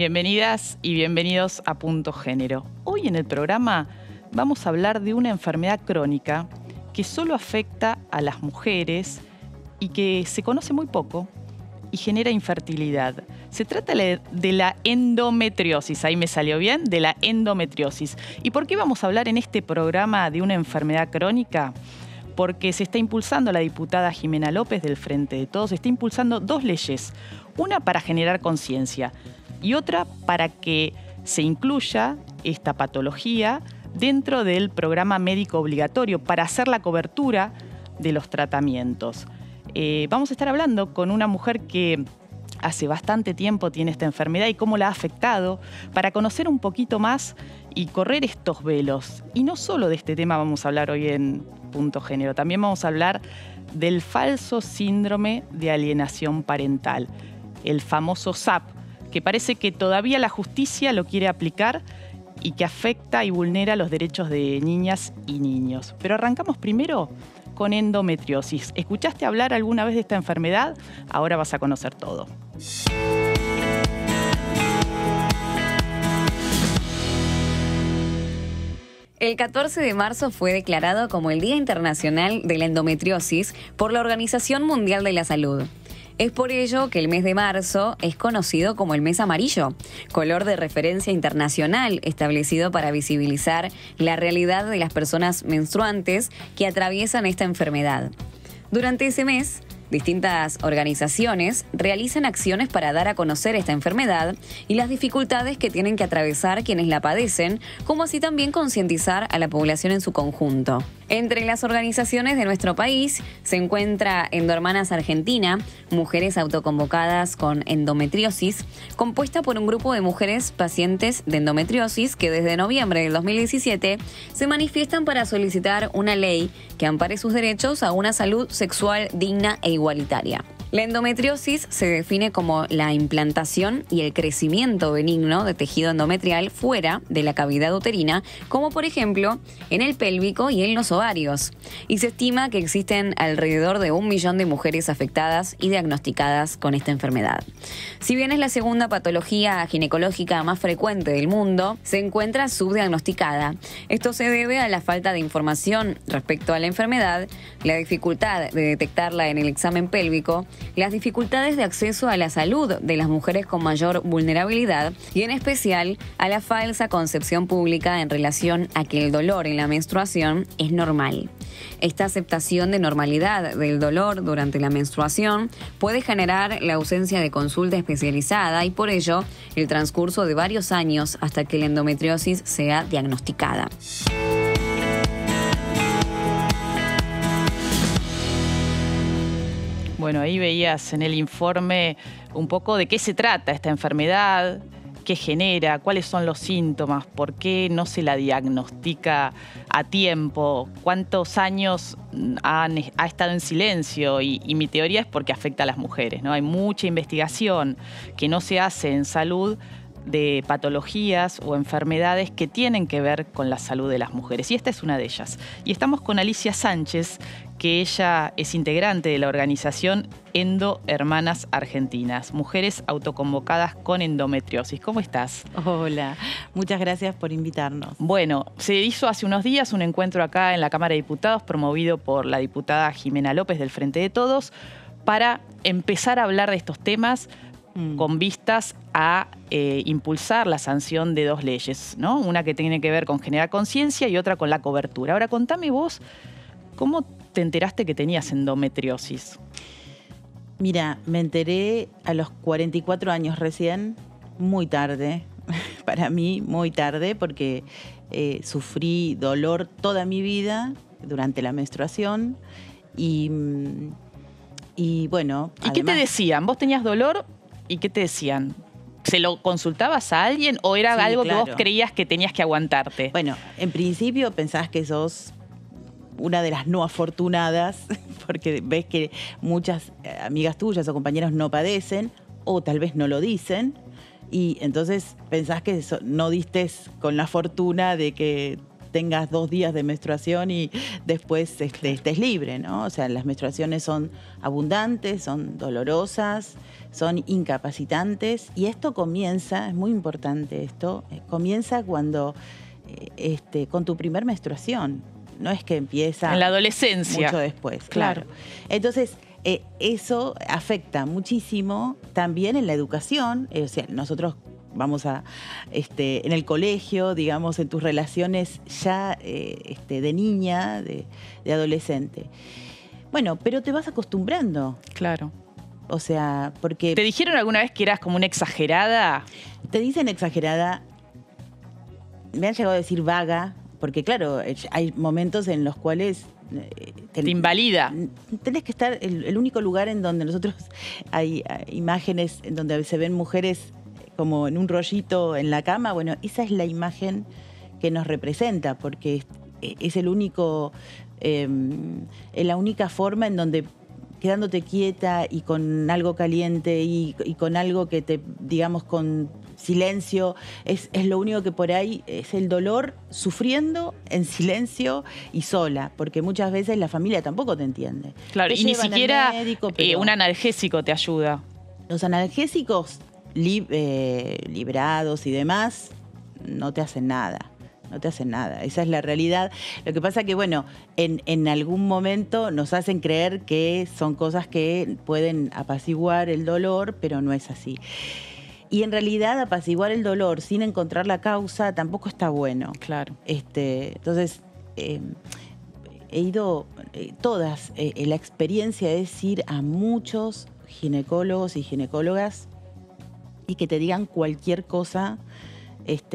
Bienvenidas y bienvenidos a Punto Género. Hoy en el programa vamos a hablar de una enfermedad crónica que solo afecta a las mujeres y que se conoce muy poco y genera infertilidad. Se trata de la endometriosis, ahí me salió bien, de la endometriosis. ¿Y por qué vamos a hablar en este programa de una enfermedad crónica? Porque se está impulsando, la diputada Jimena López del Frente de Todos, está impulsando dos leyes. Una para generar conciencia y otra para que se incluya esta patología dentro del programa médico obligatorio para hacer la cobertura de los tratamientos. Vamos a estar hablando con una mujer que hace bastante tiempo tiene esta enfermedad y cómo la ha afectado, para conocer un poquito más y correr estos velos. Y no solo de este tema vamos a hablar hoy en Punto Género, también vamos a hablar del falso síndrome de alienación parental, el famoso SAP, que parece que todavía la justicia lo quiere aplicar y que afecta y vulnera los derechos de niñas y niños. Pero arrancamos primero con endometriosis. ¿Escuchaste hablar alguna vez de esta enfermedad? Ahora vas a conocer todo. El 14 de marzo fue declarado como el Día Internacional de la Endometriosis por la Organización Mundial de la Salud. Es por ello que el mes de marzo es conocido como el mes amarillo, color de referencia internacional establecido para visibilizar la realidad de las personas menstruantes que atraviesan esta enfermedad. Durante ese mes, distintas organizaciones realizan acciones para dar a conocer esta enfermedad y las dificultades que tienen que atravesar quienes la padecen, como así también concientizar a la población en su conjunto. Entre las organizaciones de nuestro país se encuentra Endohermanas Argentina, mujeres autoconvocadas con endometriosis, compuesta por un grupo de mujeres pacientes de endometriosis que desde noviembre del 2017 se manifiestan para solicitar una ley que ampare sus derechos a una salud sexual digna e igualitaria. La endometriosis se define como la implantación y el crecimiento benigno de tejido endometrial fuera de la cavidad uterina, como por ejemplo en el pélvico y en los ovarios. Y se estima que existen alrededor de 1 millón de mujeres afectadas y diagnosticadas con esta enfermedad. Si bien es la segunda patología ginecológica más frecuente del mundo, se encuentra subdiagnosticada. Esto se debe a la falta de información respecto a la enfermedad, la dificultad de detectarla en el examen pélvico, las dificultades de acceso a la salud de las mujeres con mayor vulnerabilidad y en especial a la falsa concepción pública en relación a que el dolor en la menstruación es normal. Esta aceptación de normalidad del dolor durante la menstruación puede generar la ausencia de consulta especializada y por ello el transcurso de varios años hasta que la endometriosis sea diagnosticada. Bueno, ahí veías en el informe un poco de qué se trata esta enfermedad, qué genera, cuáles son los síntomas, por qué no se la diagnostica a tiempo, cuántos años ha estado en silencio y mi teoría es porque afecta a las mujeres, ¿no? Hay mucha investigación que no se hace en salud de patologías o enfermedades que tienen que ver con la salud de las mujeres. Y esta es una de ellas. Y estamos con Alicia Sánchez, que ella es integrante de la organización Endohermanas Argentinas, mujeres autoconvocadas con endometriosis. ¿Cómo estás? Hola, muchas gracias por invitarnos. Bueno, se hizo hace unos días un encuentro acá en la Cámara de Diputados promovido por la diputada Jimena López del Frente de Todos para empezar a hablar de estos temas con vistas a impulsar la sanción de dos leyes, ¿no? Una que tiene que ver con generar conciencia y otra con la cobertura. Ahora, contame vos, ¿cómo te enteraste que tenías endometriosis? Mira, me enteré a los 44 años recién, muy tarde, para mí muy tarde, porque sufrí dolor toda mi vida durante la menstruación y bueno... ¿Y qué te decían? ¿Vos tenías dolor? ¿Y qué te decían? ¿Se lo consultabas a alguien o era algo que vos creías que tenías que aguantarte? Bueno, en principio pensás que sos una de las no afortunadas, porque ves que muchas amigas tuyas o compañeros no padecen, o tal vez no lo dicen, y entonces pensás que no diste con la fortuna de que tengas 2 días de menstruación y después estés libre, ¿no? O sea, las menstruaciones son abundantes, son dolorosas, son incapacitantes, y esto comienza, es muy importante esto, comienza cuando con tu primer menstruación. No es que empieza en la adolescencia. Mucho después, claro. Entonces, eso afecta muchísimo también en la educación. O sea, nosotros vamos a, en el colegio, digamos, en tus relaciones ya de niña, de adolescente. Bueno, pero te vas acostumbrando. Claro. O sea, porque... ¿Te dijeron alguna vez que eras como una exagerada? Te dicen exagerada, me han llegado a decir vaga, porque claro, hay momentos en los cuales... te invalida. Tenés que estar, el único lugar en donde nosotros hay imágenes en donde se ven mujeres como en un rollito en la cama, bueno, esa es la imagen que nos representa, porque es el único, la única forma en donde quedándote quieta y con algo caliente y con algo que te, digamos, con silencio, es lo único que por ahí es el dolor sufriendo en silencio y sola, porque muchas veces la familia tampoco te entiende. Claro, te y ni llevan al siquiera médico, pero un analgésico te ayuda. los analgésicos librados y demás no te hacen nada. No te hacen nada, esa es la realidad. Lo que pasa que, bueno, en algún momento nos hacen creer que son cosas que pueden apaciguar el dolor, pero no es así. Y en realidad apaciguar el dolor sin encontrar la causa tampoco está bueno. Claro. Entonces, he ido todas, la experiencia es ir a muchos ginecólogos y ginecólogas y que te digan cualquier cosa.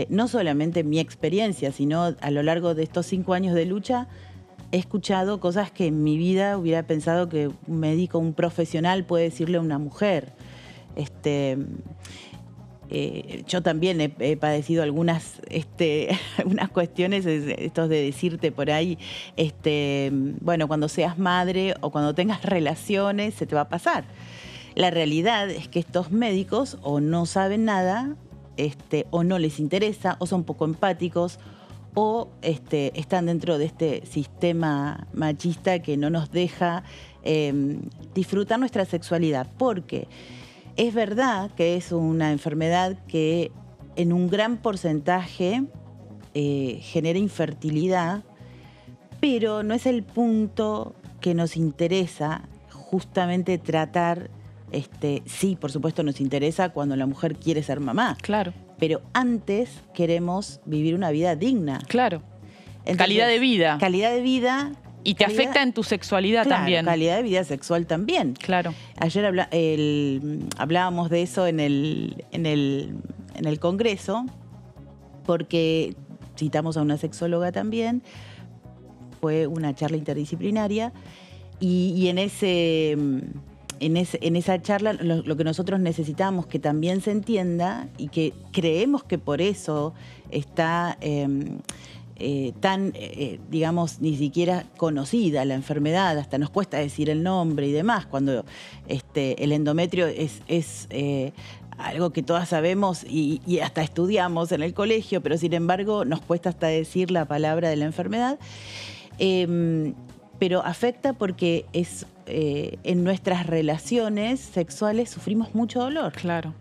No solamente mi experiencia, sino a lo largo de estos 5 años de lucha, he escuchado cosas que en mi vida hubiera pensado que un médico, un profesional puede decirle a una mujer. Yo también he padecido algunas cuestiones, estos de decirte por ahí, bueno, cuando seas madre o cuando tengas relaciones, se te va a pasar. La realidad es que estos médicos o no saben nada, o no les interesa, o son poco empáticos, o están dentro de este sistema machista que no nos deja disfrutar nuestra sexualidad. Porque es verdad que es una enfermedad que en un gran porcentaje genera infertilidad, pero no es el punto que nos interesa justamente tratar. Sí, por supuesto nos interesa cuando la mujer quiere ser mamá. Claro. Pero antes queremos vivir una vida digna. Claro. Entonces, calidad de vida. Calidad de vida. Y te afecta en tu sexualidad, claro, también. Calidad de vida sexual también. Claro. Ayer hablábamos de eso en el Congreso, porque citamos a una sexóloga también. Fue una charla interdisciplinaria y en esa charla lo que nosotros necesitamos que también se entienda y que creemos que por eso está tan, digamos, ni siquiera conocida la enfermedad, hasta nos cuesta decir el nombre y demás, cuando el endometrio es algo que todas sabemos y hasta estudiamos en el colegio, pero sin embargo nos cuesta hasta decir la palabra de la enfermedad. Pero afecta porque en nuestras relaciones sexuales sufrimos mucho dolor. Claro.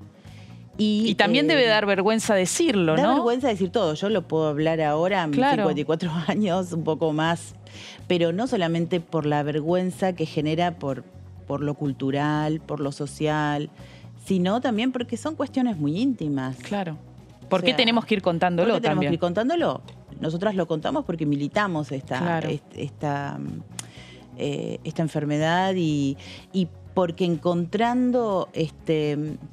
Y también debe dar vergüenza decirlo, ¿no? Da vergüenza decir todo. Yo lo puedo hablar ahora, a mis 54 años, un poco más, pero no solamente por la vergüenza que genera por lo cultural, por lo social, sino también porque son cuestiones muy íntimas. Claro. ¿Por qué tenemos que ir contándolo también? Tenemos que ir contándolo. Nosotras lo contamos porque militamos esta enfermedad y porque encontrando,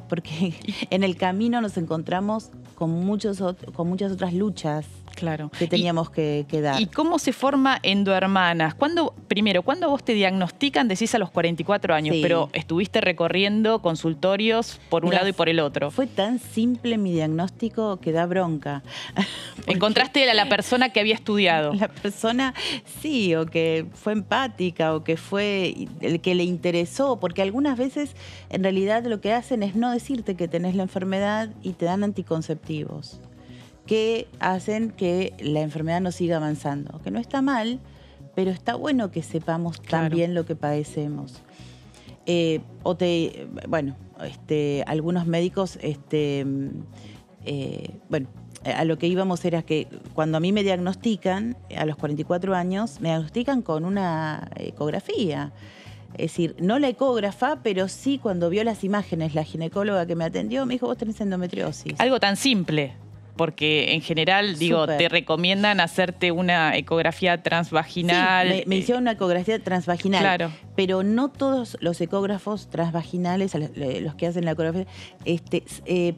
porque en el camino nos encontramos con muchas otras luchas. Claro. Que teníamos que dar. ¿Y cómo se forma Endohermanas? Primero, ¿cuándo vos te diagnostican? Decís a los 44 años, sí, pero estuviste recorriendo consultorios por un lado y por el otro. Fue tan simple mi diagnóstico que da bronca. ¿Encontraste a la persona que había estudiado? La persona, sí, o que fue empática, o que fue el que le interesó, porque algunas veces en realidad lo que hacen es no decirte que tenés la enfermedad y te dan anticonceptivos. que hacen que la enfermedad no siga avanzando. Que no está mal, pero está bueno que sepamos también lo que padecemos. Algunos médicos, a lo que íbamos era que cuando a mí me diagnostican, a los 44 años, me diagnostican con una ecografía. Es decir, no la ecógrafa, pero sí cuando vio las imágenes, la ginecóloga que me atendió me dijo, vos tenés endometriosis. Algo tan simple, porque en general, te recomiendan hacerte una ecografía transvaginal. Sí, me hicieron una ecografía transvaginal. Claro. Pero no todos los ecógrafos transvaginales, los que hacen la ecografía,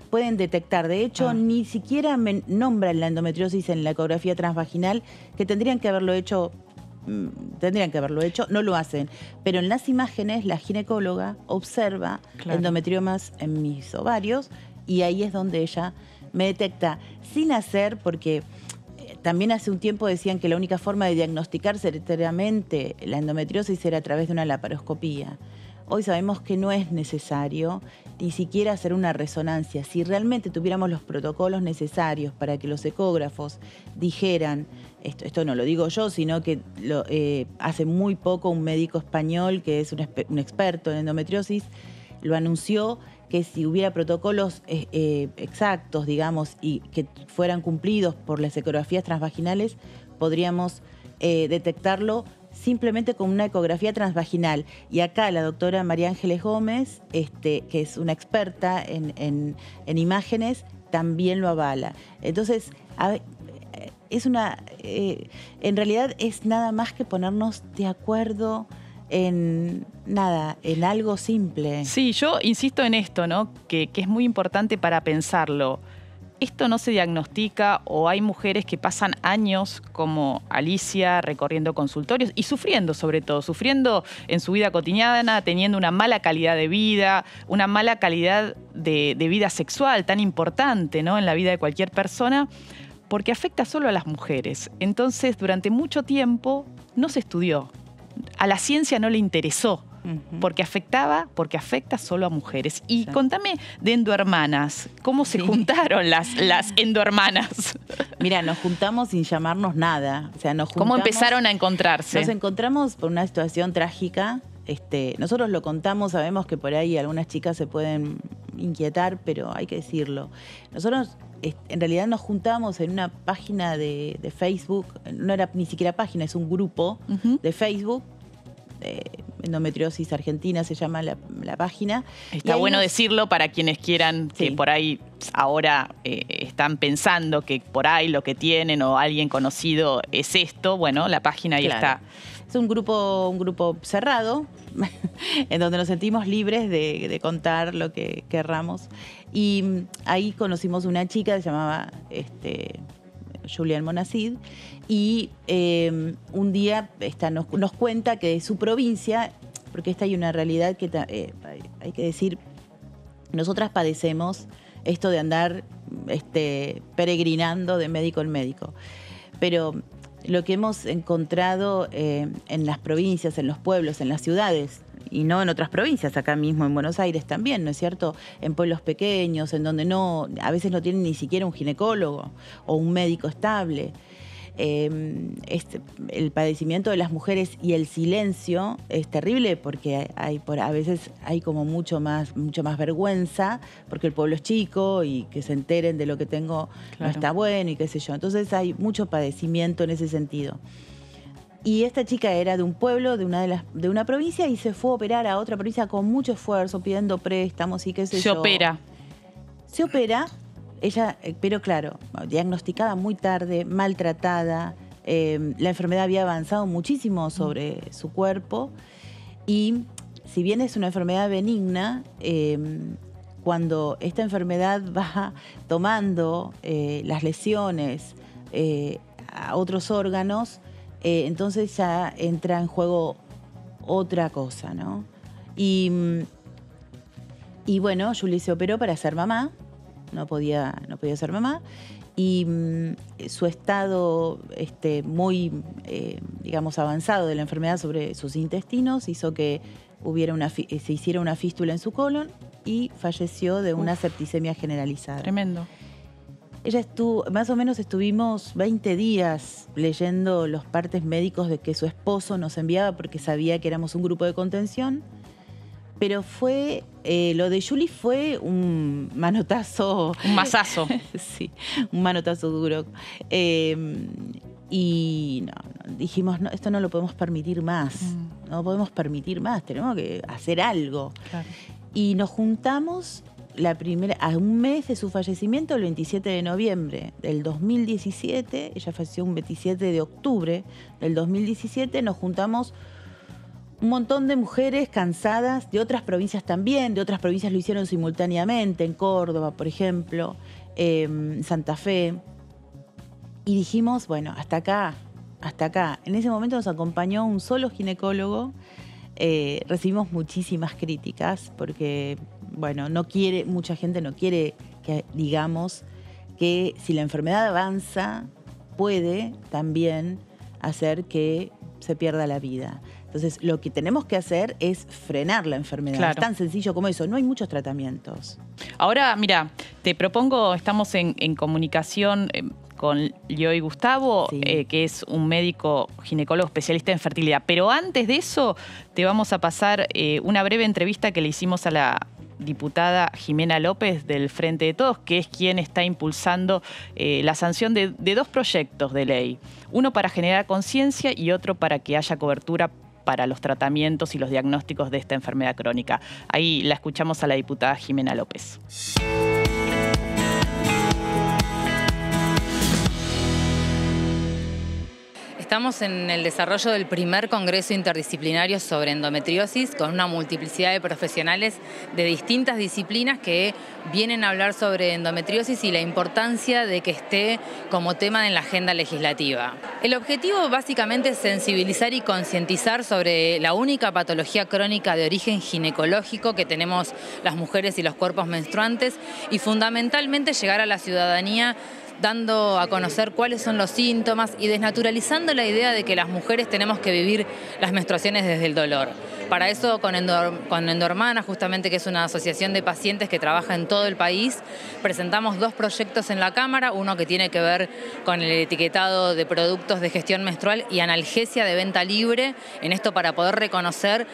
pueden detectar. De hecho, ni siquiera me nombran la endometriosis en la ecografía transvaginal, que tendrían que haberlo hecho, no lo hacen. Pero en las imágenes, la ginecóloga observa endometriomas en mis ovarios y ahí es donde ella me detecta sin hacer, porque también hace un tiempo decían que la única forma de diagnosticar certeramente la endometriosis era a través de una laparoscopía. Hoy sabemos que no es necesario ni siquiera hacer una resonancia. Si realmente tuviéramos los protocolos necesarios para que los ecógrafos dijeran, esto no lo digo yo, sino que hace muy poco un médico español que es un experto en endometriosis lo anunció, que si hubiera protocolos exactos, digamos, y que fueran cumplidos por las ecografías transvaginales, podríamos detectarlo simplemente con una ecografía transvaginal. Y acá la doctora María Ángeles Gómez, que es una experta en imágenes, también lo avala. Entonces, en realidad es nada más que ponernos de acuerdo en algo simple. Sí, yo insisto en esto, ¿no? Que es muy importante para pensarlo. Esto no se diagnostica, o hay mujeres que pasan años como Alicia recorriendo consultorios y sufriendo, sobre todo, sufriendo en su vida cotidiana, teniendo una mala calidad de vida, una mala calidad de vida sexual tan importante, ¿no?, en la vida de cualquier persona, porque afecta solo a las mujeres. Entonces, durante mucho tiempo no se estudió. A la ciencia no le interesó, porque afecta solo a mujeres. Y contame de endohermanas, ¿cómo se juntaron las endohermanas? Mira, nos juntamos sin llamarnos nada. O sea, ¿Cómo empezaron a encontrarse? Nos encontramos por una situación trágica. Nosotros lo contamos, sabemos que por ahí algunas chicas se pueden inquietar, pero hay que decirlo. Nosotros en realidad nos juntamos en una página de Facebook, no era ni siquiera página, es un grupo de Facebook. Endometriosis Argentina se llama la página. Está bueno decirlo para quienes quieran, que por ahí ahora están pensando que por ahí lo que tienen o alguien conocido es esto. Bueno, la página ahí está. Es un grupo cerrado, en donde nos sentimos libres de contar lo que querramos. Y ahí conocimos una chica que se llamaba Julián Monacid, y un día nos cuenta que de su provincia, porque esta hay una realidad que hay que decir, nosotras padecemos esto de andar peregrinando de médico en médico, pero lo que hemos encontrado en las provincias, en los pueblos, en las ciudades, y no en otras provincias, acá mismo en Buenos Aires también, ¿no es cierto? En pueblos pequeños, en donde a veces no tienen ni siquiera un ginecólogo o un médico estable. El padecimiento de las mujeres y el silencio es terrible, porque a veces hay como mucho más vergüenza, porque el pueblo es chico y que se enteren de lo que tengo no está bueno y qué sé yo. Entonces hay mucho padecimiento en ese sentido. Y esta chica era de un pueblo, de una provincia, y se fue a operar a otra provincia con mucho esfuerzo, pidiendo préstamos y qué sé yo. Se opera. Ella, pero claro, diagnosticada muy tarde, maltratada, la enfermedad había avanzado muchísimo sobre su cuerpo, y si bien es una enfermedad benigna, cuando esta enfermedad va tomando las lesiones a otros órganos, entonces ya entra en juego otra cosa, ¿no? Y bueno, Julie se operó para ser mamá. No podía ser mamá, y su estado muy, digamos, avanzado de la enfermedad sobre sus intestinos hizo que se hiciera una fístula en su colon y falleció de una septicemia generalizada. Tremendo. Ella estuvo, más o menos estuvimos 20 días leyendo los partes médicos de que su esposo nos enviaba porque sabía que éramos un grupo de contención. Pero fue, lo de Juli fue un manotazo. Un mazazo. Sí, un manotazo duro. Y dijimos, no, esto no lo podemos permitir más. No podemos permitir más, tenemos que hacer algo. Claro. Y nos juntamos a un mes de su fallecimiento, el 27 de noviembre del 2017. Ella falleció un 27 de octubre del 2017. Nos juntamos un montón de mujeres cansadas, de otras provincias también. De otras provincias lo hicieron simultáneamente, en Córdoba, por ejemplo, Santa Fe. Y dijimos, bueno, hasta acá. En ese momento nos acompañó un solo ginecólogo. Recibimos muchísimas críticas porque, bueno, mucha gente no quiere que digamos que si la enfermedad avanza, puede también hacer que se pierda la vida. Entonces, lo que tenemos que hacer es frenar la enfermedad. Claro. Es tan sencillo como eso. No hay muchos tratamientos. Ahora, mira, te propongo, estamos en comunicación con Lioy Gustavo, Sí. Que es un médico ginecólogo especialista en fertilidad. Pero antes de eso, te vamos a pasar una breve entrevista que le hicimos a la diputada Jimena López del Frente de Todos, que es quien está impulsando la sanción de dos proyectos de ley. Uno para generar conciencia y otro para que haya cobertura para los tratamientos y los diagnósticos de esta enfermedad crónica. Ahí la escuchamos a la diputada Jimena López. Estamos en el desarrollo del primer Congreso Interdisciplinario sobre endometriosis con una multiplicidad de profesionales de distintas disciplinas que vienen a hablar sobre endometriosis y la importancia de que esté como tema en la agenda legislativa. El objetivo básicamente es sensibilizar y concientizar sobre la única patología crónica de origen ginecológico que tenemos las mujeres y los cuerpos menstruantes y fundamentalmente llegar a la ciudadanía dando a conocer cuáles son los síntomas y desnaturalizando la idea de que las mujeres tenemos que vivir las menstruaciones desde el dolor. Para eso, con Endohermana, justamente que es una asociación de pacientes que trabaja en todo el país, presentamos dos proyectos en la Cámara, uno que tiene que ver con el etiquetado de productos de gestión menstrual y analgesia de venta libre, en esto para poder reconocer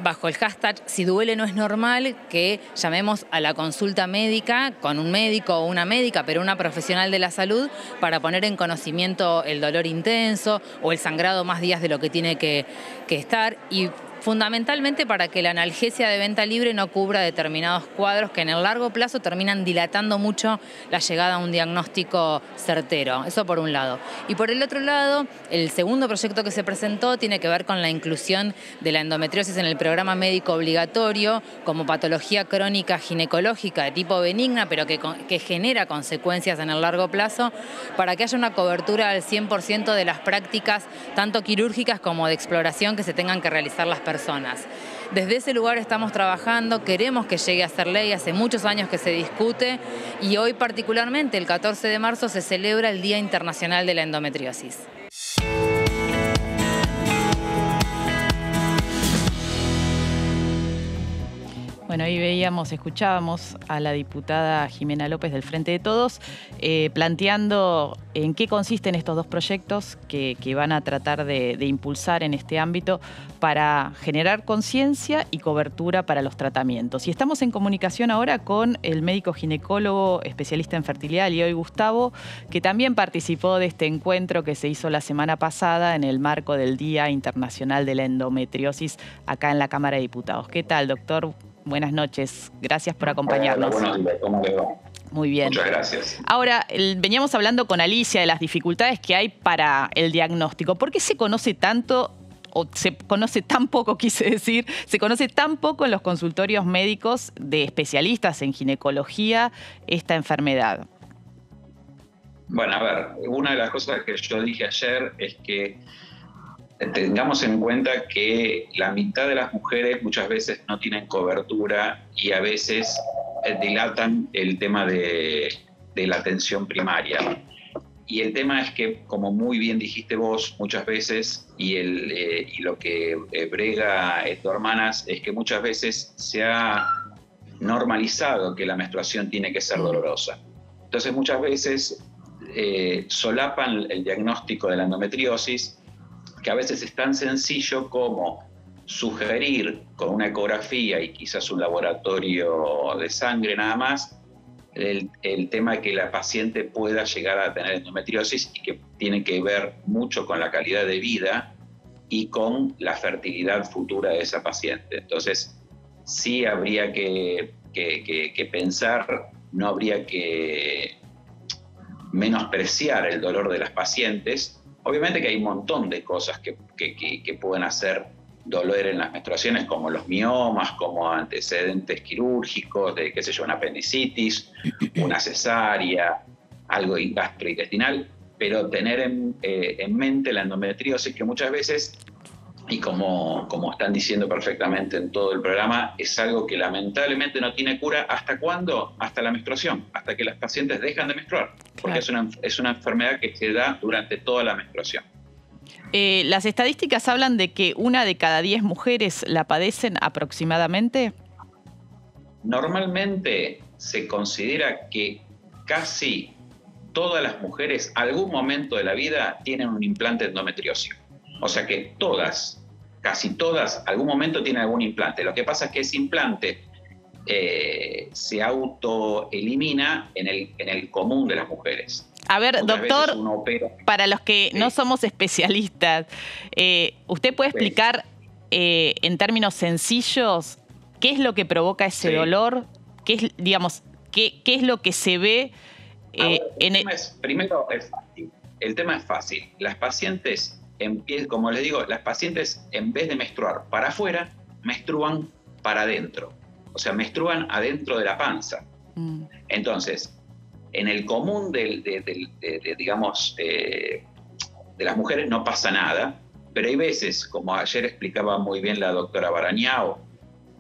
bajo el hashtag Si duele no es normal, que llamemos a la consulta médica con un médico o una médica, pero una profesional de la salud, para poner en conocimiento el dolor intenso o el sangrado más días de lo que tiene que estar, y fundamentalmente para que la analgesia de venta libre no cubra determinados cuadros que en el largo plazo terminan dilatando mucho la llegada a un diagnóstico certero. Eso por un lado. Y por el otro lado, el segundo proyecto que se presentó tiene que ver con la inclusión de la endometriosis en el programa médico obligatorio como patología crónica ginecológica de tipo benigna, pero que genera consecuencias en el largo plazo, para que haya una cobertura al 100% de las prácticas, tanto quirúrgicas como de exploración, que se tengan que realizar las personas. Desde ese lugar estamos trabajando, queremos que llegue a ser ley, hace muchos años que se discute y hoy particularmente, el 14 de marzo, se celebra el Día Internacional de la Endometriosis. Bueno, ahí escuchábamos a la diputada Jimena López del Frente de Todos planteando en qué consisten estos dos proyectos que van a tratar de impulsar en este ámbito para generar conciencia y cobertura para los tratamientos. Y estamos en comunicación ahora con el médico ginecólogo especialista en fertilidad, Lioy Gustavo, que también participó de este encuentro que se hizo la semana pasada en el marco del Día Internacional de la Endometriosis acá en la Cámara de Diputados. ¿Qué tal, doctor? Buenas noches. Gracias por acompañarnos. Hola, buenos días. ¿Cómo le va? Muy bien. Muchas gracias. Ahora, veníamos hablando con Alicia de las dificultades que hay para el diagnóstico. ¿Por qué se conoce tanto, o se conoce tan poco, se conoce tan poco en los consultorios médicos de especialistas en ginecología esta enfermedad? Bueno, a ver, una de las cosas que yo dije ayer es que tengamos en cuenta que la mitad de las mujeres muchas veces no tienen cobertura y a veces dilatan el tema de la atención primaria. Y el tema es que, como muy bien dijiste vos muchas veces, y lo que brega Endohermanas es que muchas veces se ha normalizado que la menstruación tiene que ser dolorosa. Entonces muchas veces solapan el diagnóstico de la endometriosis, que a veces es tan sencillo como sugerir con una ecografía y quizás un laboratorio de sangre nada más, el tema de que la paciente pueda llegar a tener endometriosis, y que tiene que ver mucho con la calidad de vida y con la fertilidad futura de esa paciente. Entonces, sí habría que pensar, no habría que menospreciar el dolor de las pacientes. Obviamente que hay un montón de cosas que pueden hacer dolor en las menstruaciones, como los miomas, como antecedentes quirúrgicos de, qué sé yo, una apendicitis, una cesárea, algo gastrointestinal, pero tener en mente la endometriosis, que muchas veces, y como están diciendo perfectamente en todo el programa, es algo que lamentablemente no tiene cura. ¿Hasta cuándo? Hasta la menstruación, hasta que las pacientes dejan de menstruar, porque claro, es una enfermedad que se da durante toda la menstruación. Las estadísticas hablan de que 1 de cada 10 mujeres la padecen aproximadamente. Normalmente se considera que casi todas las mujeres, algún momento de la vida, tienen un implante endometriósico. O sea que todas, casi todas, algún momento tienen algún implante. Lo que pasa es que ese implante se autoelimina en el común de las mujeres. A ver, muchas doctor, para los que no somos especialistas, ¿usted puede explicar en términos sencillos qué es lo que provoca ese dolor? ¿Qué es, digamos, qué es lo que se ve? Primero, el tema es fácil. Las pacientes, como les digo, las pacientes en vez de menstruar para afuera, menstruan para adentro. O sea, menstruan adentro de la panza. Entonces, en el común de las mujeres no pasa nada, pero hay veces, como ayer explicaba muy bien la doctora Barañao,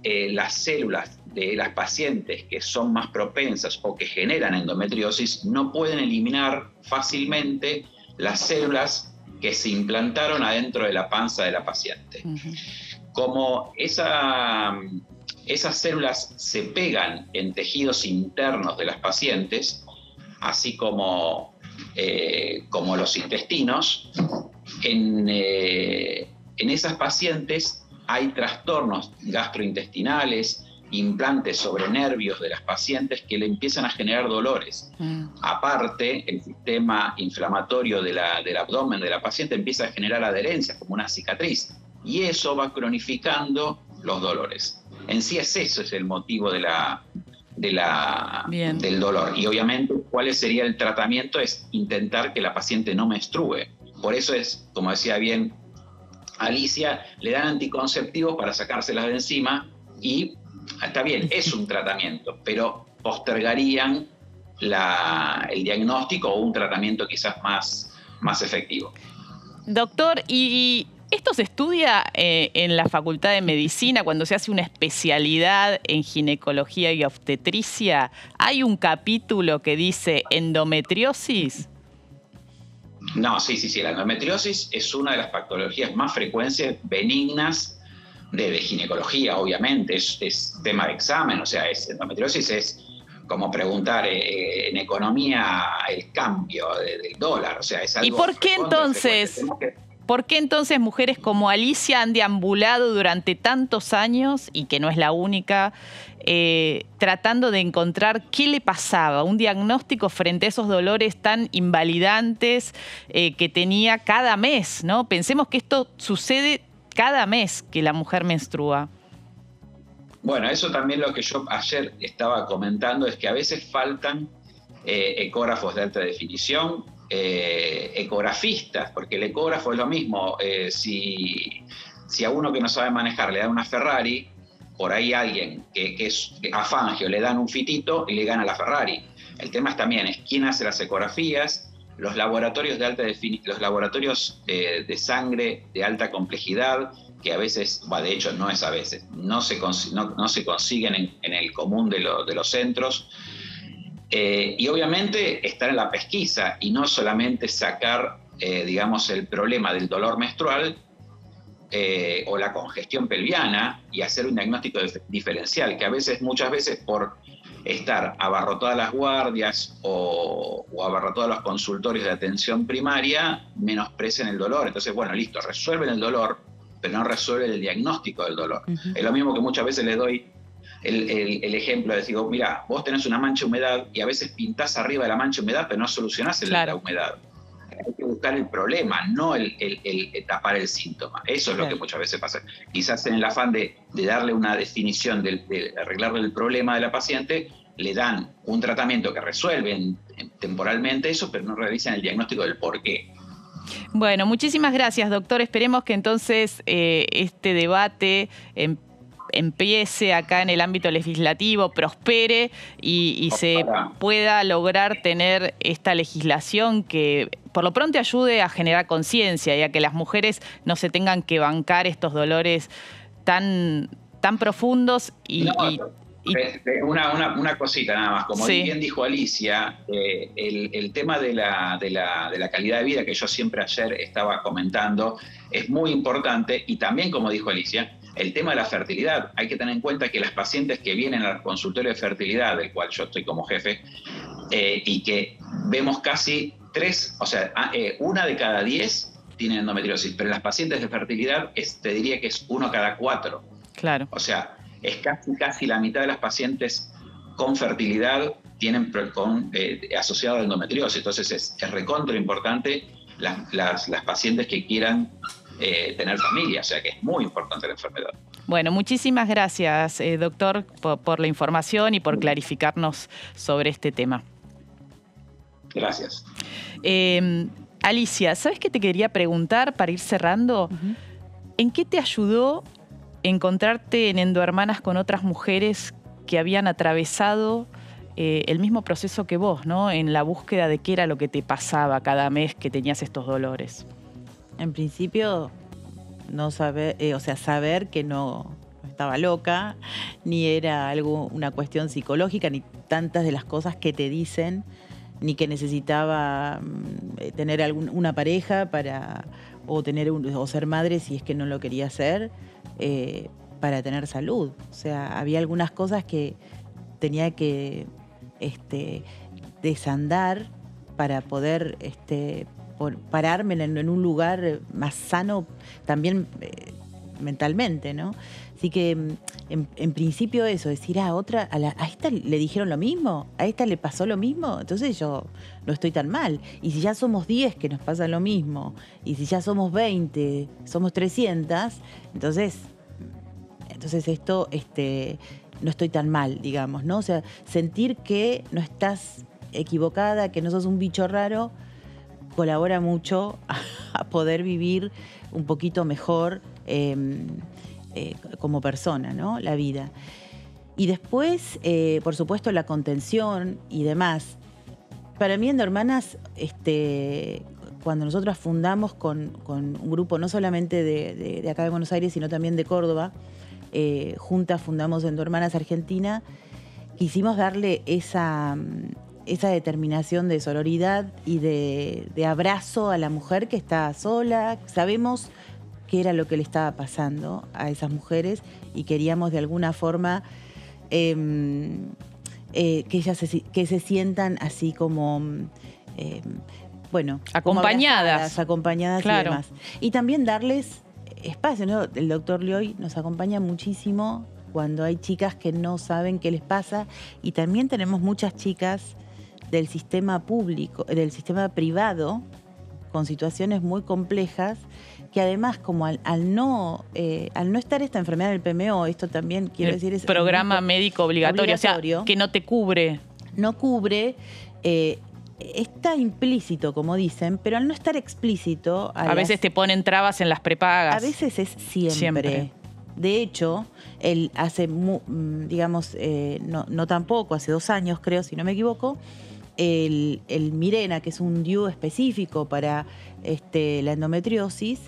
las células de las pacientes que son más propensas o que generan endometriosis no pueden eliminar fácilmente las células que se implantaron adentro de la panza de la paciente. Como esas células se pegan en tejidos internos de las pacientes, así como los intestinos, en esas pacientes hay trastornos gastrointestinales, implantes sobre nervios de las pacientes que le empiezan a generar dolores. Aparte, el sistema inflamatorio del abdomen de la paciente empieza a generar adherencias, como una cicatriz, y eso va cronificando los dolores. En sí ese es el motivo del dolor. Y obviamente, ¿cuál sería el tratamiento? Es intentar que la paciente no menstrue. Por eso es, como decía bien Alicia, le dan anticonceptivos para sacárselas de encima y está bien, es un tratamiento, pero postergarían el diagnóstico o un tratamiento quizás más efectivo. Doctor, ¿y esto se estudia en la Facultad de Medicina cuando se hace una especialidad en ginecología y obstetricia? ¿Hay un capítulo que dice endometriosis? No, sí. La endometriosis es una de las patologías más frecuentes, benignas, de ginecología, obviamente. Es tema de examen, o sea, endometriosis es como preguntar en economía el cambio del dólar, o sea, es algo. ¿Y por qué entonces? ¿Por qué entonces mujeres como Alicia han deambulado durante tantos años, y que no es la única, tratando de encontrar qué le pasaba, un diagnóstico frente a esos dolores tan invalidantes que tenía cada mes, ¿no? Pensemos que esto sucede cada mes que la mujer menstrua. Bueno, eso también lo que yo ayer estaba comentando es que a veces faltan ecógrafos de alta definición, ecografistas, porque el ecógrafo es lo mismo. Si a uno que no sabe manejar le dan una Ferrari, por ahí alguien que es a Fangio le dan un fitito y le gana la Ferrari. El tema también es quién hace las ecografías, los laboratorios de alta definición, los laboratorios de sangre de alta complejidad, que a veces, de hecho no es a veces, no se consiguen en el común de los centros. Y obviamente estar en la pesquisa y no solamente sacar, el problema del dolor menstrual o la congestión pelviana y hacer un diagnóstico diferencial, que muchas veces por estar abarrotadas las guardias o abarrotados los consultorios de atención primaria, menosprecian el dolor. Entonces, bueno, listo, resuelven el dolor, pero no resuelven el diagnóstico del dolor. Es lo mismo que muchas veces les doy el ejemplo de decir, mira, vos tenés una mancha de humedad y a veces pintás arriba de la mancha de humedad, pero no solucionás la humedad. Hay que buscar el problema, no el tapar el síntoma. Eso es lo que muchas veces pasa. Quizás en el afán de darle una definición, de arreglarle el problema de la paciente, le dan un tratamiento que resuelve temporalmente eso, pero no realizan el diagnóstico del por qué. Bueno, muchísimas gracias, doctor. Esperemos que entonces este debate empiece acá en el ámbito legislativo, prospere y se pueda lograr tener esta legislación que por lo pronto ayude a generar conciencia y a que las mujeres no se tengan que bancar estos dolores tan profundos Una cosita nada más, como bien dijo Alicia, el tema de la calidad de vida que yo siempre ayer estaba comentando es muy importante, y también, como dijo Alicia, el tema de la fertilidad. Hay que tener en cuenta que las pacientes que vienen al consultorio de fertilidad, del cual yo estoy como jefe, y que vemos casi 1 de cada 10 tienen endometriosis, pero las pacientes de fertilidad te diría que es 1 cada 4. Claro. O sea, es casi la mitad de las pacientes con fertilidad tienen asociado a endometriosis. Entonces es recontra importante las pacientes que quieran tener familia, o sea que es muy importante la enfermedad. Bueno, muchísimas gracias, doctor, por la información y por clarificarnos sobre este tema. Gracias. Alicia, ¿sabes qué te quería preguntar para ir cerrando? Uh-huh. ¿En qué te ayudó encontrarte en Endohermanas con otras mujeres que habían atravesado el mismo proceso que vos, ¿no? En la búsqueda de qué era lo que te pasaba cada mes que tenías estos dolores. En principio, saber que no estaba loca, ni era una cuestión psicológica, ni tantas de las cosas que te dicen, ni que necesitaba tener una pareja o ser madre si es que no lo quería hacer, para tener salud. O sea, había algunas cosas que tenía que desandar para poder pararme en un lugar más sano también mentalmente, ¿no? Así que en principio eso, decir a esta le dijeron lo mismo, a esta le pasó lo mismo, entonces yo no estoy tan mal. Y si ya somos 10 que nos pasa lo mismo, y si ya somos 20, somos 300, entonces esto no estoy tan mal, digamos, ¿no? O sea, sentir que no estás equivocada, que no sos un bicho raro, colabora mucho a poder vivir un poquito mejor como persona, ¿no? La vida. Y después, por supuesto, la contención y demás. Para mí, Endohermanas, cuando nosotros fundamos con un grupo no solamente de acá de Buenos Aires, sino también de Córdoba, juntas fundamos Endohermanas Argentina, quisimos darle esa determinación de sororidad y de abrazo a la mujer que está sola. Sabemos qué era lo que le estaba pasando a esas mujeres y queríamos de alguna forma que ellas se sientan así como, acompañadas claro. Y demás. Y también darles espacio, ¿no? El doctor Lioy nos acompaña muchísimo cuando hay chicas que no saben qué les pasa, y también tenemos muchas chicas del sistema público, del sistema privado, con situaciones muy complejas, que además, como al no estar esta enfermedad del PMO, esto también quiero decir, es programa médico obligatorio, o sea, que no te cubre. No cubre, está implícito, como dicen, pero al no estar explícito... A veces te ponen trabas en las prepagas. A veces es siempre. De hecho, él hace, no tampoco, hace 2 años creo, si no me equivoco, el Mirena, que es un DIU específico para la endometriosis,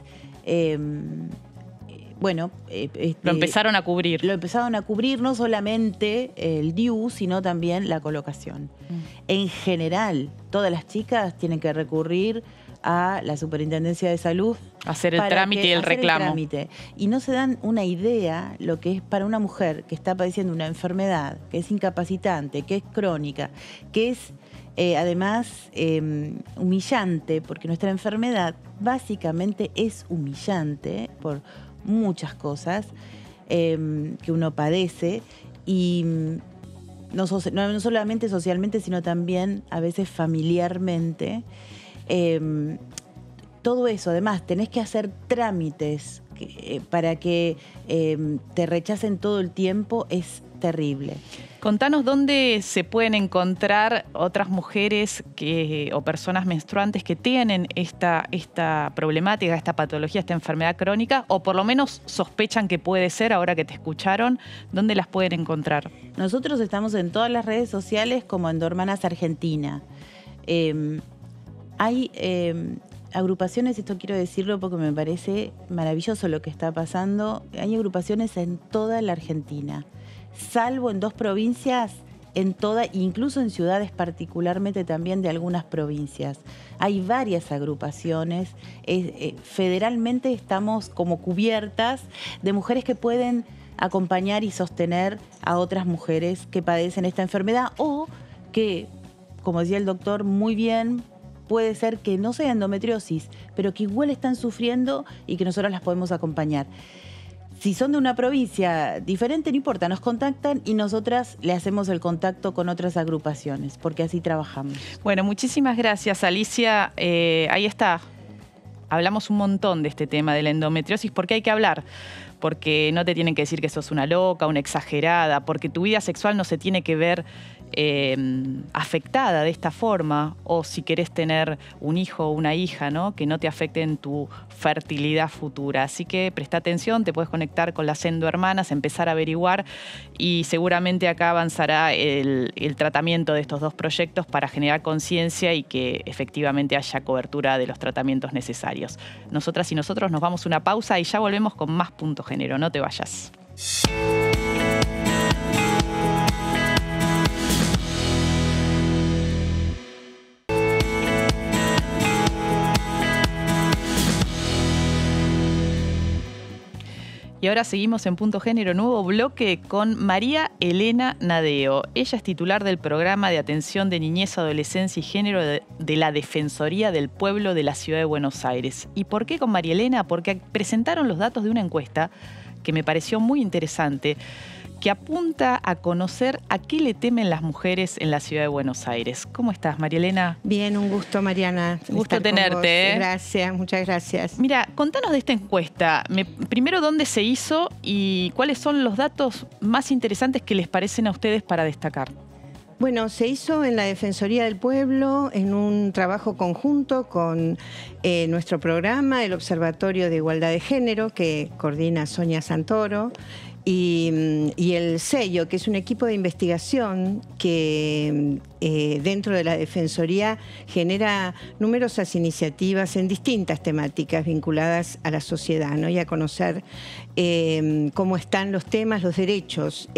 lo empezaron a cubrir. Lo empezaron a cubrir no solamente el DIU, sino también la colocación. En general, todas las chicas tienen que recurrir a la Superintendencia de Salud. Hacer el trámite y el reclamo. Y no se dan una idea lo que es para una mujer que está padeciendo una enfermedad, que es incapacitante, que es crónica, que es además humillante, porque nuestra enfermedad básicamente es humillante por muchas cosas que uno padece y no solamente socialmente, sino también a veces familiarmente. Todo eso, además, tenés que hacer trámites para que te rechacen todo el tiempo, es terrible. Contanos dónde se pueden encontrar otras mujeres o personas menstruantes que tienen esta problemática, esta patología, esta enfermedad crónica, o por lo menos sospechan que puede ser, ahora que te escucharon. ¿Dónde las pueden encontrar? Nosotros estamos en todas las redes sociales como Endormanas Argentina. Hay agrupaciones, esto quiero decirlo porque me parece maravilloso lo que está pasando, hay agrupaciones en toda la Argentina, salvo en 2 provincias, incluso en ciudades particularmente también de algunas provincias. Hay varias agrupaciones, federalmente estamos como cubiertas de mujeres que pueden acompañar y sostener a otras mujeres que padecen esta enfermedad o que, como decía el doctor muy bien, puede ser que no sea endometriosis, pero que igual están sufriendo y que nosotros las podemos acompañar. Si son de una provincia diferente, no importa, nos contactan y nosotras le hacemos el contacto con otras agrupaciones, porque así trabajamos. Bueno, muchísimas gracias, Alicia. Ahí está. Hablamos un montón de este tema de la endometriosis, porque hay que hablar. Porque no te tienen que decir que sos una loca, una exagerada, porque tu vida sexual no se tiene que ver afectada de esta forma, o si querés tener un hijo o una hija, ¿no? Que no te afecte en tu fertilidad futura. Así que presta atención, te puedes conectar con las Endohermanas, empezar a averiguar y seguramente acá avanzará el tratamiento de estos 2 proyectos para generar conciencia y que efectivamente haya cobertura de los tratamientos necesarios. Nosotras y nosotros nos vamos a una pausa y ya volvemos con más Punto Género. No te vayas. Y ahora seguimos en Punto Género, nuevo bloque con María Elena Nadeo. Ella es titular del Programa de Atención de Niñez, Adolescencia y Género de la Defensoría del Pueblo de la Ciudad de Buenos Aires. ¿Y por qué con María Elena? Porque presentaron los datos de una encuesta que me pareció muy interesante, que apunta a conocer a qué le temen las mujeres en la Ciudad de Buenos Aires. ¿Cómo estás, María Elena? Bien, un gusto, Mariana. Gusto tenerte. Gracias, muchas gracias. Mira, contanos de esta encuesta. Primero, ¿dónde se hizo y cuáles son los datos más interesantes que les parecen a ustedes para destacar? Bueno, se hizo en la Defensoría del Pueblo en un trabajo conjunto con nuestro programa, el Observatorio de Igualdad de Género, que coordina Sonia Santoro, y el sello, que es un equipo de investigación que dentro de la Defensoría genera numerosas iniciativas en distintas temáticas vinculadas a la sociedad, ¿no? Y a conocer cómo están los temas, los derechos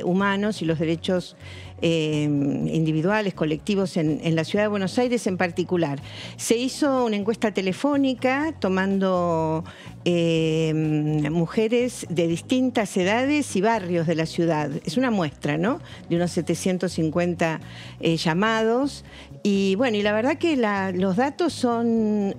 humanos y los derechos individuales, colectivos en la Ciudad de Buenos Aires en particular. Se hizo una encuesta telefónica tomando mujeres de distintas edades y barrios de la ciudad. Es una muestra, ¿no? De unos 750 llamados. Y bueno, y la verdad que los datos son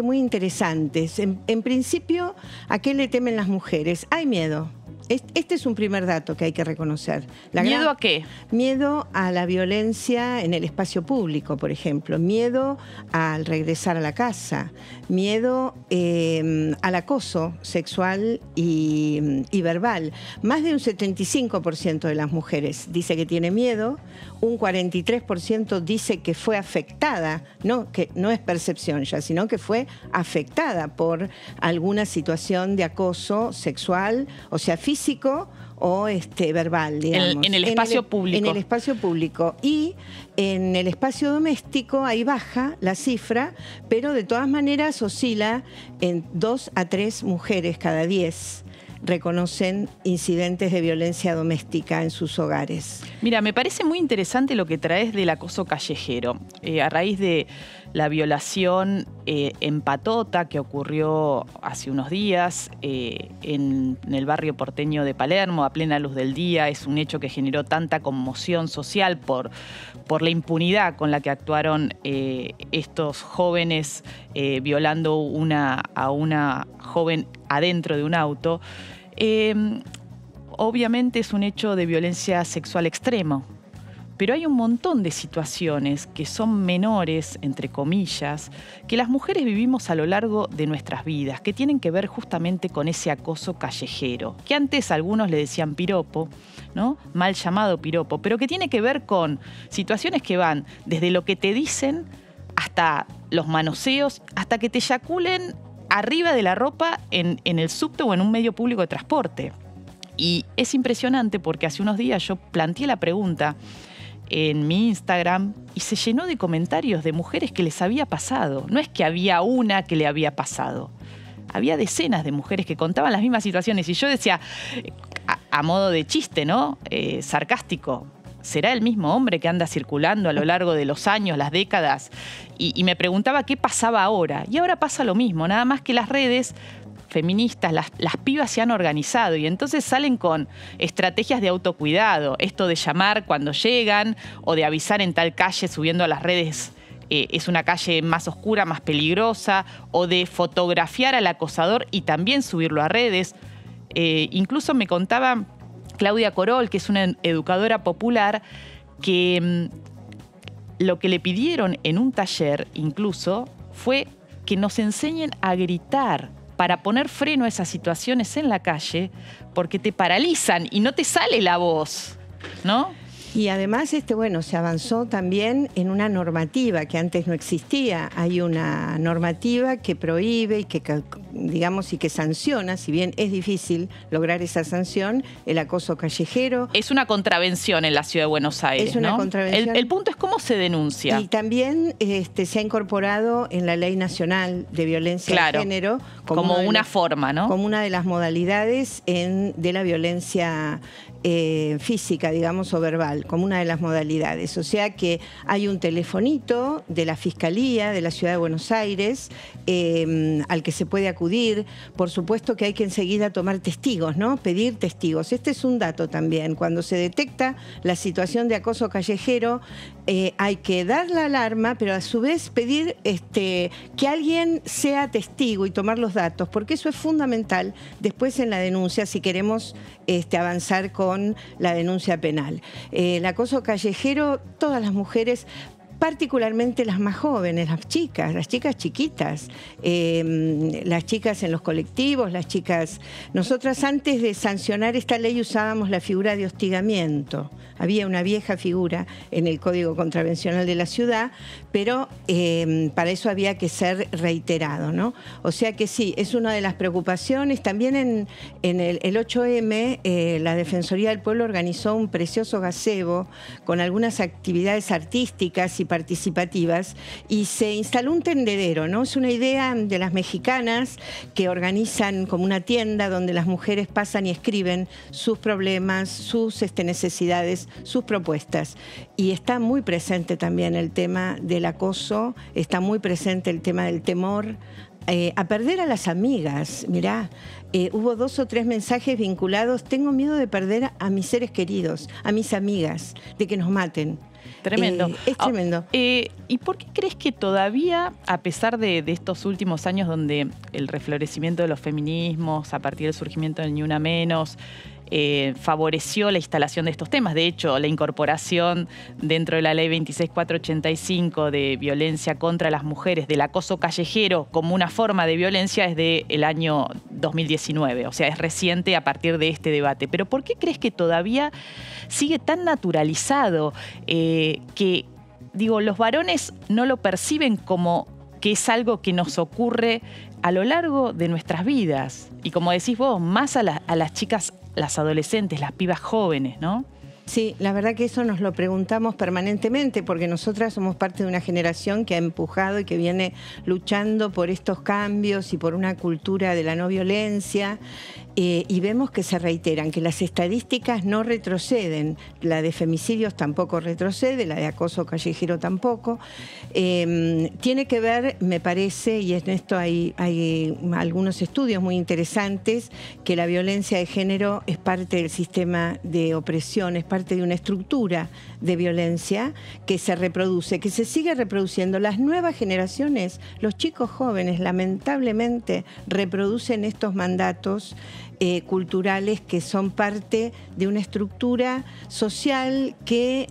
muy interesantes. En principio, ¿a qué le temen las mujeres? Hay miedo. Este es un primer dato que hay que reconocer. ¿Miedo a qué? Miedo a la violencia en el espacio público, por ejemplo. Miedo al regresar a la casa. Miedo al acoso sexual y verbal. Más de un 75% de las mujeres dice que tiene miedo. Un 43% dice que fue afectada, que no es percepción ya, sino que fue afectada por alguna situación de acoso sexual, o sea, físico o verbal, digamos. En el espacio público. En el espacio público. Y en el espacio doméstico ahí baja la cifra, pero de todas maneras oscila en 2 a 3 mujeres cada 10 reconocen incidentes de violencia doméstica en sus hogares. Mira, me parece muy interesante lo que traes del acoso callejero. A raíz de la violación en Patota, que ocurrió hace unos días en el barrio porteño de Palermo, a plena luz del día, es un hecho que generó tanta conmoción social por la impunidad con la que actuaron estos jóvenes violando a una joven adentro de un auto. Obviamente es un hecho de violencia sexual extremo, pero hay un montón de situaciones que son menores, entre comillas, que las mujeres vivimos a lo largo de nuestras vidas, que tienen que ver justamente con ese acoso callejero, que antes algunos le decían piropo, ¿no? Mal llamado piropo, pero que tiene que ver con situaciones que van desde lo que te dicen hasta los manoseos, hasta que te eyaculen arriba de la ropa en el subte o en un medio público de transporte. Y es impresionante porque hace unos días yo planteé la pregunta en mi Instagram y se llenó de comentarios de mujeres que les había pasado. No es que había una que le había pasado. Había decenas de mujeres que contaban las mismas situaciones. Y yo decía, a modo de chiste, ¿no? Sarcástico, ¿será el mismo hombre que anda circulando a lo largo de los años, las décadas? Y me preguntaba qué pasaba ahora. Y ahora pasa lo mismo, nada más que las redes feministas, las pibas se han organizado y entonces salen con estrategias de autocuidado. Esto de llamar cuando llegan o de avisar en tal calle subiendo a las redes es una calle más oscura, más peligrosa, o de fotografiar al acosador y también subirlo a redes. Incluso me contaba Claudia Corol, que es una educadora popular, que lo que le pidieron en un taller incluso fue que nos enseñen a gritar para poner freno a esas situaciones en la calle, porque te paralizan y no te sale la voz, ¿no? Y además, se avanzó también en una normativa que antes no existía. Hay una normativa que prohíbe y que sanciona, si bien es difícil lograr esa sanción, el acoso callejero. Es una contravención en la Ciudad de Buenos Aires, es una ¿no? Contravención. El punto es cómo se denuncia. Y también se ha incorporado en la Ley Nacional de Violencia de Género como una forma, ¿no? Como una de las modalidades de la violencia física, digamos, o verbal, como una de las modalidades. O sea que hay un telefonito de la Fiscalía de la Ciudad de Buenos Aires al que se puede acudir. Por supuesto que hay que enseguida tomar testigos, ¿no? Pedir testigos. Este es un dato también. Cuando se detecta la situación de acoso callejero, hay que dar la alarma, pero a su vez pedir que alguien sea testigo y tomar los datos, porque eso es fundamental después en la denuncia si queremos avanzar con la denuncia penal. El acoso callejero, todas las mujeres, particularmente las más jóvenes, las chicas chiquitas, las chicas en los colectivos, las chicas... Nosotras antes de sancionar esta ley usábamos la figura de hostigamiento. Había una vieja figura en el Código Contravencional de la Ciudad, pero para eso había que ser reiterado, ¿no? O sea que sí, es una de las preocupaciones. También en el 8M, la Defensoría del Pueblo organizó un precioso gazebo con algunas actividades artísticas y participativas y se instaló un tendedero, ¿no? Es una idea de las mexicanas que organizan como una tienda donde las mujeres pasan y escriben sus problemas, sus necesidades, sus propuestas. Y está muy presente también el tema del acoso, está muy presente el tema del temor a perder a las amigas. Mirá, hubo 2 o 3 mensajes vinculados: tengo miedo de perder a mis seres queridos, a mis amigas, de que nos maten. Tremendo. Es tremendo. ¿Y por qué crees que todavía, a pesar de estos últimos años donde el reflorecimiento de los feminismos, a partir del surgimiento del Ni Una Menos, favoreció la instalación de estos temas? De hecho, la incorporación dentro de la ley 26485 de violencia contra las mujeres, del acoso callejero como una forma de violencia, es del año 2019. O sea, es reciente a partir de este debate. Pero ¿por qué crees que todavía sigue tan naturalizado que, los varones no lo perciben como que es algo que nos ocurre a lo largo de nuestras vidas? Y como decís vos, más a las chicas, las adolescentes, las pibas jóvenes, ¿no? Sí, la verdad que eso nos lo preguntamos permanentemente porque nosotras somos parte de una generación que ha empujado y que viene luchando por estos cambios y por una cultura de la no violencia. Y vemos que se reiteran, que las estadísticas no retroceden, la de femicidios tampoco retrocede, la de acoso callejero tampoco. Tiene que ver, me parece, y en esto hay algunos estudios muy interesantes, que la violencia de género es parte del sistema de opresión, es parte de una estructura de violencia que se reproduce, que se sigue reproduciendo. Las nuevas generaciones, los chicos jóvenes, lamentablemente, reproducen estos mandatos culturales que son parte de una estructura social que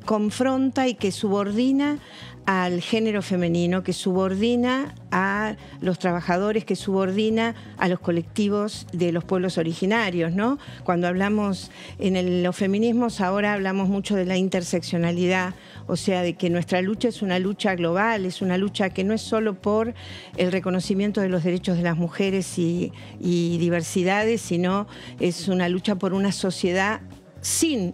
confronta y que subordina al género femenino, que subordina a los trabajadores, que subordina a los colectivos de los pueblos originarios, ¿no? Cuando hablamos en los feminismos, ahora hablamos mucho de la interseccionalidad, o sea, de que nuestra lucha es una lucha global, es una lucha que no es solo por el reconocimiento de los derechos de las mujeres y diversidades, sino es una lucha por una sociedad sin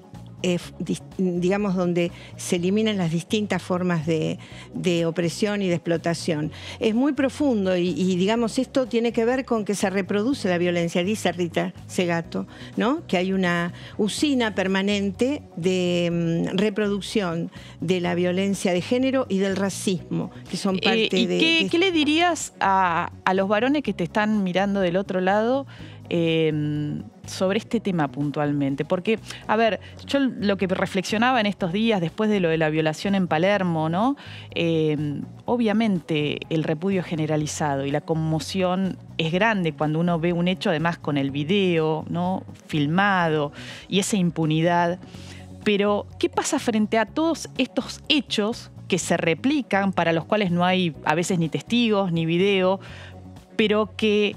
digamos, donde se eliminan las distintas formas de opresión y de explotación. Es muy profundo y digamos, esto tiene que ver con que se reproduce la violencia, dice Rita Segato, ¿no? Que hay una usina permanente de reproducción de la violencia de género y del racismo, que son parte de... ¿Qué le dirías a los varones que te están mirando del otro lado sobre este tema puntualmente? Porque, a ver, yo lo que reflexionaba en estos días después de lo de la violación en Palermo, ¿no? Obviamente el repudio generalizado y la conmoción es grande cuando uno ve un hecho, además con el video, ¿no? Filmado, y esa impunidad. Pero, ¿qué pasa frente a todos estos hechos que se replican, para los cuales no hay a veces ni testigos ni video, pero que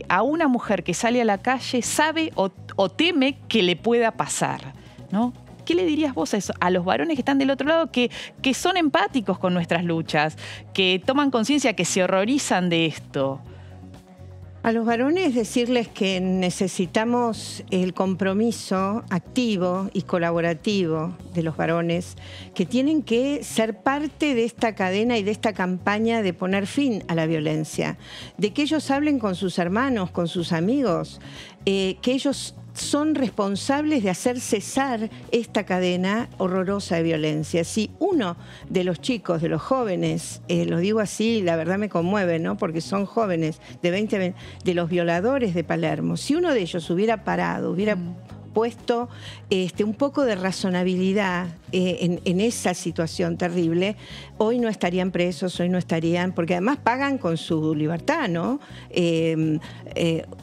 a una mujer que sale a la calle sabe o teme que le pueda pasar, ¿no? ¿Qué le dirías vos a los varones que están del otro lado, que son empáticos con nuestras luchas, que toman conciencia, que se horrorizan de esto? A los varones decirles que necesitamos el compromiso activo y colaborativo de los varones, que tienen que ser parte de esta cadena y de esta campaña de poner fin a la violencia, de que ellos hablen con sus hermanos, con sus amigos, que ellos son responsables de hacer cesar esta cadena horrorosa de violencia. Si uno de los chicos, de los jóvenes, lo digo así, la verdad me conmueve, ¿no? Porque son jóvenes de 20, de los violadores de Palermo, si uno de ellos hubiera parado, hubiera puesto un poco de razonabilidad en esa situación terrible, hoy no estarían presos, hoy no estarían, porque además pagan con su libertad, ¿no?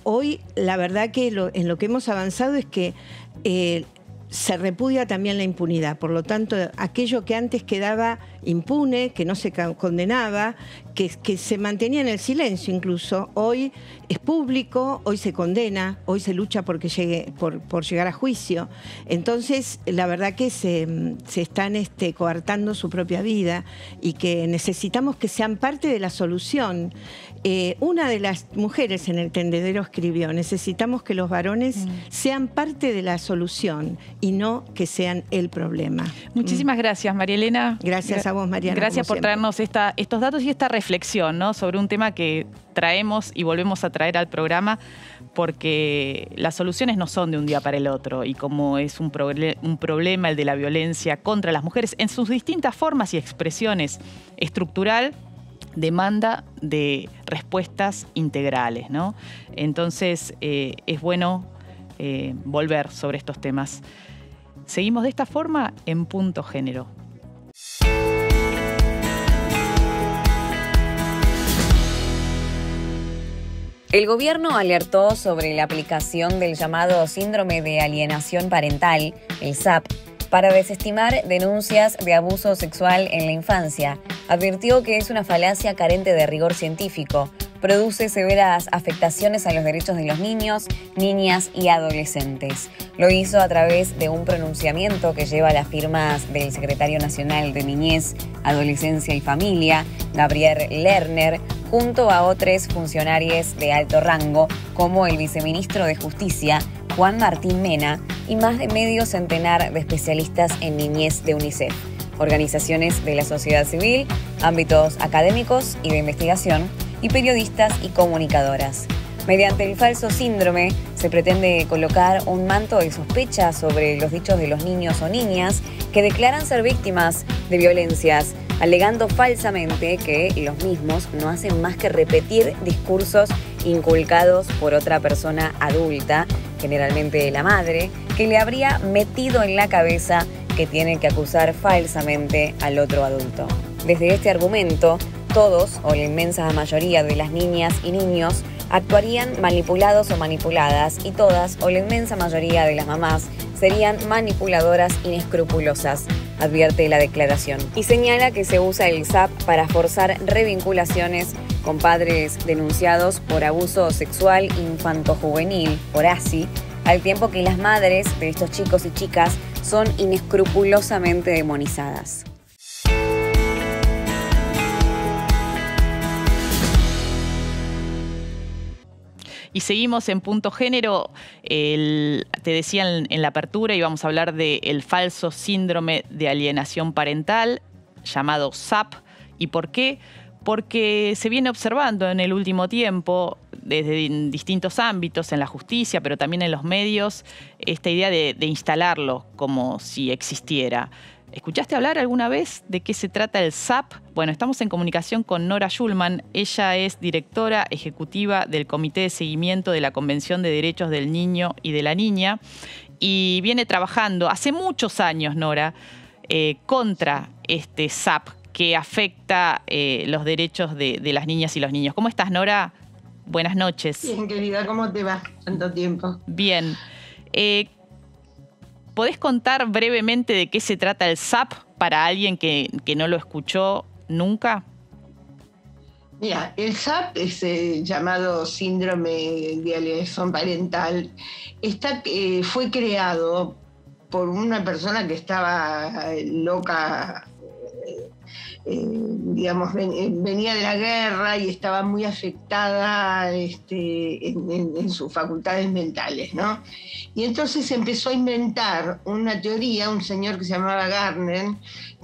Hoy la verdad que en lo que hemos avanzado es que se repudia también la impunidad. Por lo tanto, aquello que antes quedaba impune, que no se condenaba, que se mantenía en el silencio incluso, hoy es público, hoy se condena, hoy se lucha porque por llegar a juicio. Entonces, la verdad que se están coartando su propia vida y que necesitamos que sean parte de la solución. Una de las mujeres en el tendedero escribió: necesitamos que los varones sean parte de la solución y no que sean el problema. Muchísimas gracias, María Elena. Gracias a vos, Mariana. Gracias por traernos estos datos y esta reflexión, ¿no? Sobre un tema que traemos y volvemos a traer al programa, porque las soluciones no son de un día para el otro, y como es un problema el de la violencia contra las mujeres en sus distintas formas y expresiones estructural, demanda de respuestas integrales, ¿no? Entonces es bueno volver sobre estos temas. Seguimos de esta forma en Punto Género. El gobierno alertó sobre la aplicación del llamado síndrome de alienación parental, el SAP, para desestimar denuncias de abuso sexual en la infancia. Advirtió que es una falacia carente de rigor científico. Produce severas afectaciones a los derechos de los niños, niñas y adolescentes. Lo hizo a través de un pronunciamiento que lleva las firmas del Secretario Nacional de Niñez, Adolescencia y Familia, Gabriel Lerner, junto a otros funcionarios de alto rango, como el viceministro de Justicia, Juan Martín Mena y más de medio centenar de especialistas en niñez de UNICEF, organizaciones de la sociedad civil, ámbitos académicos y de investigación, y periodistas y comunicadoras. Mediante el falso síndrome se pretende colocar un manto de sospecha sobre los dichos de los niños o niñas que declaran ser víctimas de violencias, alegando falsamente que los mismos no hacen más que repetir discursos inculcados por otra persona adulta, generalmente la madre, que le habría metido en la cabeza que tiene que acusar falsamente al otro adulto. Desde este argumento, todos o la inmensa mayoría de las niñas y niños actuarían manipulados o manipuladas y todas o la inmensa mayoría de las mamás serían manipuladoras inescrupulosas, advierte la declaración. Y señala que se usa el SAP para forzar revinculaciones con padres denunciados por abuso sexual infantojuvenil, por ASI, al tiempo que las madres de estos chicos y chicas son inescrupulosamente demonizadas. Y seguimos en Punto Género. Te decía en la apertura, íbamos a hablar del falso síndrome de alienación parental, llamado SAP. ¿Y por qué? Porque se viene observando en el último tiempo, desde distintos ámbitos, en la justicia, pero también en los medios, esta idea de instalarlo como si existiera. ¿Escuchaste hablar alguna vez de qué se trata el SAP? Bueno, estamos en comunicación con Nora Schulman. Ella es directora ejecutiva del Comité de Seguimiento de la Convención de Derechos del Niño y de la Niña y viene trabajando hace muchos años, Nora, contra este SAP que afecta los derechos de las niñas y los niños. ¿Cómo estás, Nora? Buenas noches. Bien, querida, ¿cómo te va? Tanto tiempo. Bien. ¿Podés contar brevemente de qué se trata el SAP para alguien que no lo escuchó nunca? Mira, el SAP es llamado síndrome de alienación parental. Fue creado por una persona que estaba loca, digamos, venía de la guerra y estaba muy afectada en sus facultades mentales, ¿no? Y entonces empezó a inventar una teoría, un señor que se llamaba Gardner,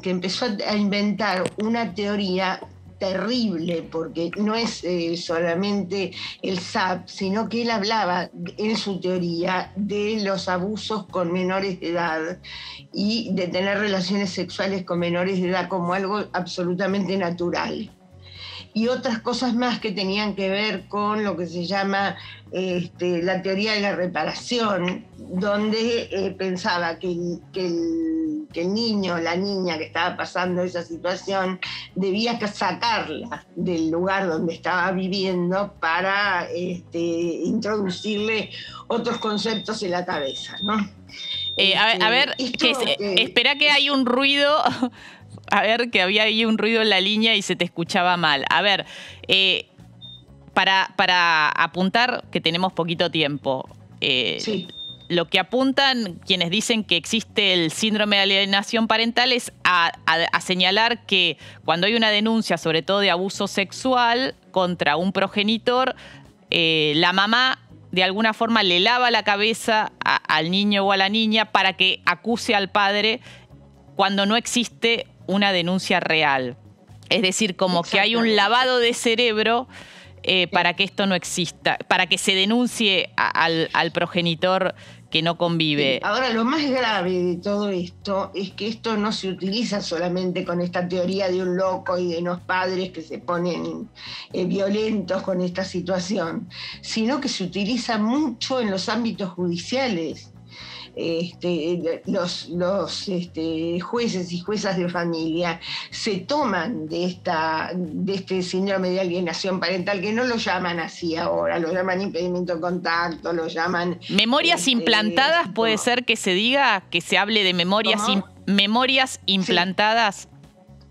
que empezó a inventar una teoría terrible, porque no es solamente el SAP, sino que él hablaba en su teoría de los abusos con menores de edad y de tener relaciones sexuales con menores de edad como algo absolutamente natural. Y otras cosas más que tenían que ver con lo que se llama la teoría de la reparación, donde pensaba que el niño, la niña que estaba pasando esa situación, debía sacarla del lugar donde estaba viviendo para introducirle otros conceptos en la cabeza, ¿no? A ver, espera que hay un ruido. A ver, que había ahí un ruido en la línea y se te escuchaba mal. A ver, para apuntar, que tenemos poquito tiempo, sí. Lo que apuntan quienes dicen que existe el síndrome de alienación parental es a señalar que cuando hay una denuncia, sobre todo de abuso sexual, contra un progenitor, la mamá de alguna forma le lava la cabeza al niño o a la niña para que acuse al padre cuando no existe una denuncia real. Es decir, como que hay un lavado de cerebro para que esto no exista, para que se denuncie al progenitor que no convive. Ahora, lo más grave de todo esto es que esto no se utiliza solamente con esta teoría de un loco y de unos padres que se ponen violentos con esta situación, sino que se utiliza mucho en los ámbitos judiciales. Los jueces y juezas de familia se toman de este síndrome de alienación parental, que no lo llaman así ahora, lo llaman impedimento de contacto, lo llaman... Memorias implantadas, puede ser que se diga, que se hable de memorias implantadas.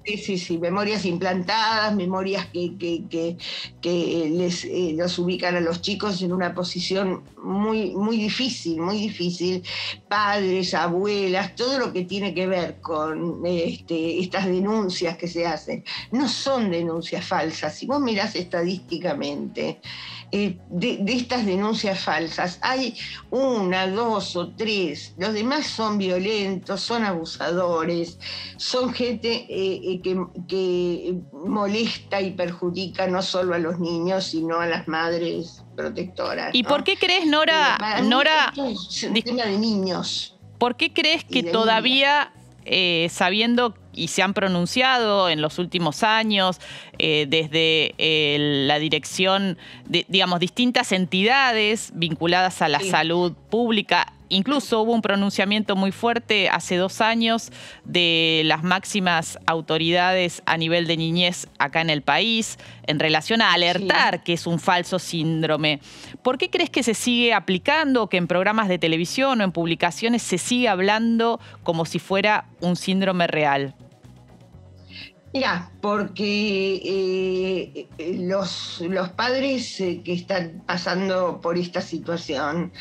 Sí, memorias implantadas, memorias que los ubican a los chicos en una posición muy difícil. Padres, abuelas, todo lo que tiene que ver con estas denuncias que se hacen. No son denuncias falsas. Si vos mirás estadísticamente, de estas denuncias falsas hay 1, 2 o 3. Los demás son violentos, son abusadores, son gente que molesta y perjudica no solo a los niños, sino a las madres protectoras. ¿Y por qué crees, Nora? Esto es un tema de niños. ¿Por qué crees que todavía, sabiendo y se han pronunciado en los últimos años desde la dirección de, digamos, distintas entidades vinculadas a la salud pública? Incluso hubo un pronunciamiento muy fuerte hace 2 años de las máximas autoridades a nivel de niñez acá en el país en relación a alertar que es un falso síndrome. ¿Por qué crees que se sigue aplicando, que en programas de televisión o en publicaciones se sigue hablando como si fuera un síndrome real? Mira, porque los padres que están pasando por esta situación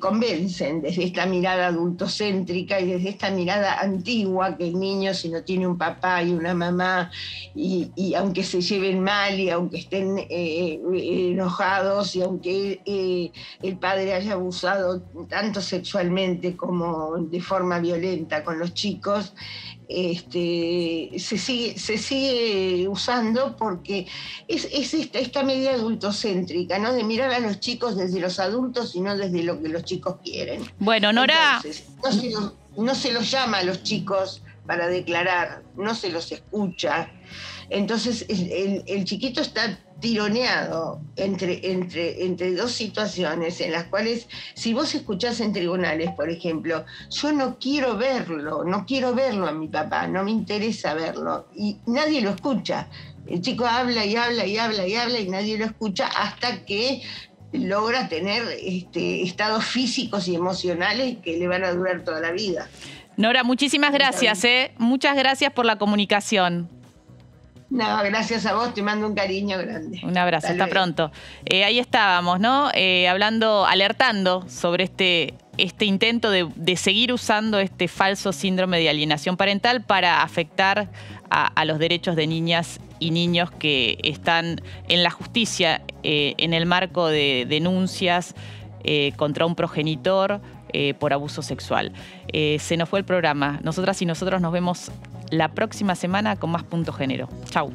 convencen desde esta mirada adultocéntrica y desde esta mirada antigua que el niño, si no tiene un papá y una mamá, y aunque se lleven mal y aunque estén enojados y aunque el padre haya abusado tanto sexualmente como de forma violenta con los chicos, se sigue usando porque es esta medida adultocéntrica, ¿no? De mirar a los chicos desde los adultos y no desde lo que los chicos quieren. Bueno, Nora... Entonces, no se los llama a los chicos para declarar, no se los escucha. Entonces el chiquito está tironeado entre 2 situaciones en las cuales, si vos escuchás en tribunales, por ejemplo, yo no quiero verlo a mi papá, no me interesa verlo, y nadie lo escucha. El chico habla y nadie lo escucha hasta que logra tener estados físicos y emocionales que le van a durar toda la vida. Nora, muchísimas gracias. Muchas gracias por la comunicación. No, gracias a vos, te mando un cariño grande. Un abrazo, hasta pronto. Ahí estábamos, ¿no? Alertando sobre este intento de seguir usando este falso síndrome de alienación parental para afectar a los derechos de niñas y niños que están en la justicia en el marco de denuncias contra un progenitor por abuso sexual. Se nos fue el programa. Nosotras y nosotros nos vemos la próxima semana con más Punto Género. Chau.